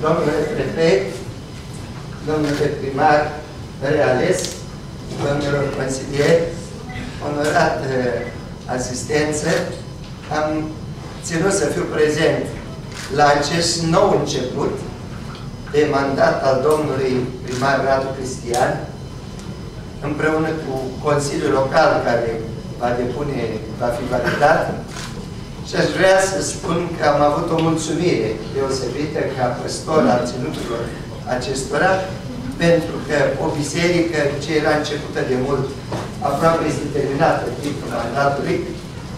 domnule prefect, domnule primar reales, domnilor consilieri, onorat asistență, am ținut să fiu prezent la acest nou început de mandat al domnului primar Radu Cristian, împreună cu Consiliul Local care va fi validat. Și aș vrea să spun că am avut o mulțumire deosebită ca păstor al ținuturilor acestora, pentru că o biserică ce era începută de mult, aproape este terminată în timpul mandatului,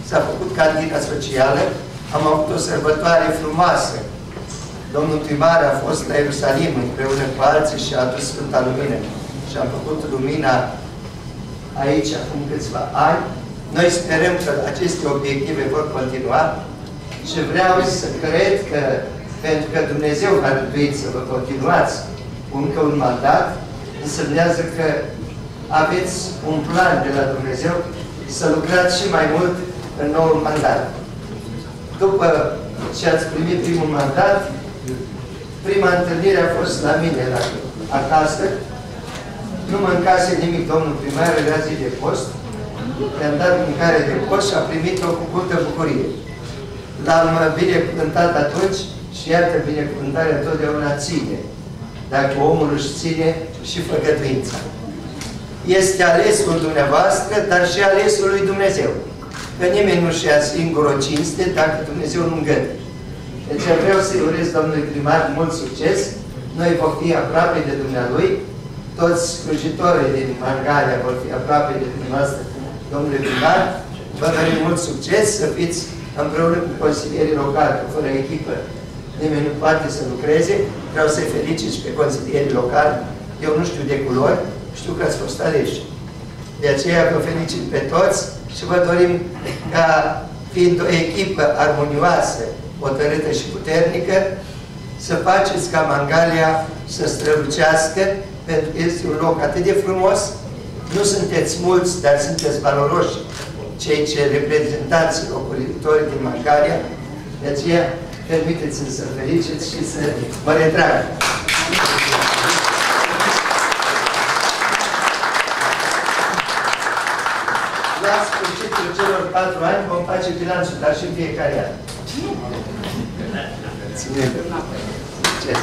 s-a făcut cantina socială, am avut o sărbătoare frumoasă. Domnul primar a fost la Ierusalim împreună cu alții și a adus Sfânta Lumină. Și am făcut lumina aici acum câțiva ani. Noi sperăm că aceste obiective vor continua și vreau să cred că, pentru că Dumnezeu v-a rânduit să vă continuați încă un mandat, însemnează că aveți un plan de la Dumnezeu să lucrați și mai mult în noul mandat. După ce ați primit primul mandat, prima întâlnire a fost la mine, acasă. Nu mâncase nimic domnul primar, era zi de post. I-am dat mâncare de post și a primit-o cu multă bucurie. L-am binecuvântat atunci și iată, binecuvântarea întotdeauna ține. Dacă omul își ține și făgăduința. Este alesul dumneavoastră, dar și alesul lui Dumnezeu. Că nimeni nu-și ia singur o cinste dacă Dumnezeu nu îngăduie. Deci vreau să-i urez domnului primar mult succes. Noi vom fi aproape de dumnealui. Toți slujitorii din Mangalia vor fi aproape de dumneavoastră, domnule primar. Vă dorim mult succes, să fiți împreună cu consilierii locali, că fără echipă nimeni nu poate să lucreze. Vreau să-i felicit și pe consilierii locali. Eu nu știu de culori, știu că ați fost aleși. De aceea vă felicit pe toți și vă dorim ca, fiind o echipă armonioasă, hotărâtă și puternică, să faceți ca Mangalia să strălucească, pentru că este un loc atât de frumos. Nu sunteți mulți, dar sunteți valoroși cei ce reprezentați locuitorii din Mangalia. De aceea, permiteți-mi să felicit și să mă retrag. La sfârșitul celor 4 ani vom face bilanțul, dar și în fiecare an. Ține-vă. Succes!